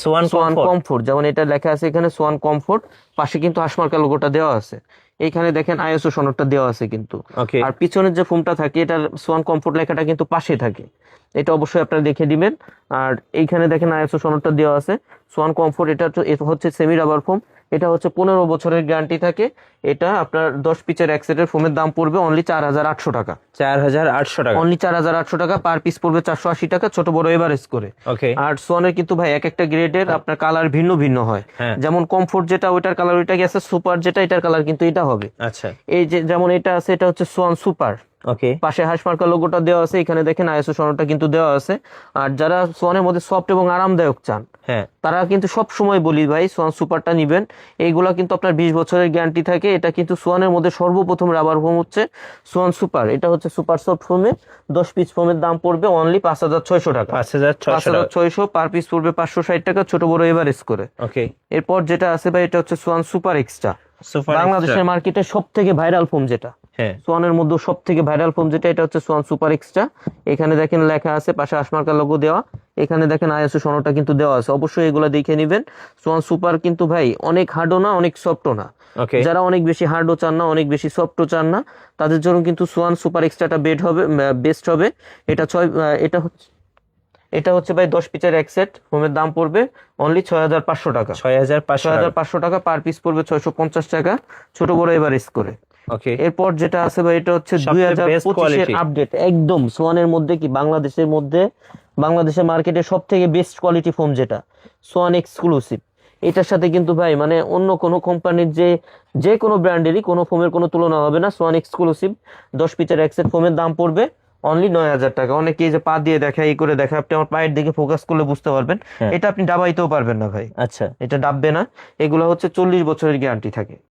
Schwann Schwann comfort. Comfort, যেমন এটা লেখা আছে এখানে সোয়ান কমফোর্ট, পাশে কিন্তু হাসমার্কা লোগোটা দেওয়া আছে। এইখানে দেখেন আইএসও সনদটা দেওয়া আছে কিন্তু। ওকে। আর পিছনের যে ফোমটা থাকে এটার সোয়ান কমফোর্ট লেখাটা কিন্তু পাশে থাকে, এটা অবশ্যই আপনারা দেখে দিবেন। আর এইখানে দেখেন আইএসও সনদটা দেওয়া আছে সোয়ান কমফোর্ট, এটা হচ্ছে সেমি রাবার ফোম, এটা হচ্ছে 15 বছরের গ্যারান্টি থাকে। এটা আপনার 10 পিচের এক সেটের ফোমের দাম পড়বে অনলি 4800 টাকা। 4800 টাকা। অনলি 4800 টাকা, পার পিস পড়বে 480 টাকা, ছোট বড় এভারেজ করে। ওকে। আর সোয়ানের কিন্তু ভাই এক একটা গ্রেডের আপনার কালার ভিন্ন ভিন্ন হয়। হ্যাঁ। যেমন কমফোর্ট যেটা ওইটার কালার ওইটা গেছে, সুপার যেটা এটার কালার কিন্তু এটা হবে। আচ্ছা। এই যে যেমন এটা আছে, এটা হচ্ছে সোয়ান সুপার, ওকে। পাশে হাঁসমার্কা লোগোটা দেওয়া আছে, এখানে দেখেন আইএসও সনদটা কিন্তু দেওয়া আছে। আর যারা সোয়ানের মধ্যে সফট এবং আরামদায়ক চান হ্যাঁ। তারা কিন্তু সব সময় বলি ভাই সোয়ান সুপারটা নিবেন। এইগুলা কিন্তু আপনার 20 বছরের গ্যারান্টি থাকে। এটা কিন্তু সোয়ানের মধ্যে সর্বপ্রথম রাবার ফোম হচ্ছে সোয়ান সুপার, এটা হচ্ছে সুপার সফট ফোমে 10 পিস ফোমের দাম পড়বে অনলি 5600 টাকা। 5600 টাকা। 5600, পার পিস পড়বে 560 টাকা, ছোট বড় এভারেজ করে। ওকে। এরপর যেটা আছে ভাই এটা হচ্ছে সোয়ান সুপার এক্সট্রা, সুপার বাংলাদেশের মার্কেটে সব থেকে ভাইরাল ফোম যেটা, হ্যাঁ। সোয়ানের মধ্যে সব থেকে ভাইরাল ফোম যেটা, এটা হচ্ছে সোয়ান সুপার এক্সট্রা। এখানে দেখেন লেখা আছে, পাশে হাসমার্কা লোগো দেওয়া, এখানে দেখেন আইএসও সনদটা কিন্তু দেওয়া আছে, অবশ্যই এগুলা দেখে নেবেন। সোয়ান সুপার কিন্তু ভাই অনেক হার্ডও না অনেক সফটও না। ওকে। যারা অনেক বেশি হার্ডও চান না অনেক বেশি সফটও চান না তাদের জন্য কিন্তু সোয়ান সুপার এক্সট্রাটা বেস্ট হবে। এটা এটা হচ্ছে ভাই 10 পিচের এক সেট ফোমের দাম পড়বে অনলি 6500 টাকা। 6500 টাকা। পার পিস পড়বে 650 টাকা, ছোট বড় এভারেজ করে। ওকে। এরপর যেটা আছে ভাই এটা হচ্ছে সবচেয়ে best 2025-এর quality। আপডেট, একদম সোয়ানের মধ্যে কি বাংলাদেশের মার্কেটে সব থেকে বেস্ট কোয়ালিটি ফোম যেটা সোয়ান এক্সক্লুসিভ। এটার সাথে কিন্তু ভাই মানে অন্য কোনো কোম্পানির যে কোনো ব্র্যান্ডেরই কোনো ফোমের কোনো তুলনা হবে না। সোয়ান এক্সক্লুসিভ 10 পিচের এক সেট ফোমের দাম পড়বে অনলি 9000 টাকা। অনেকে এই যে পা দিয়ে দেখা এই করে দেখা, আপনি আমার পায়ের দিকে ফোকাস করলে বুঝতে পারবেন। হ্যাঁ। এটা আপনি ডাবাইতেও পারবেন না ভাই, আচ্ছা। এটা ডাববে না। এগুলো হচ্ছে 40 বছরের গ্যারান্টি থাকে।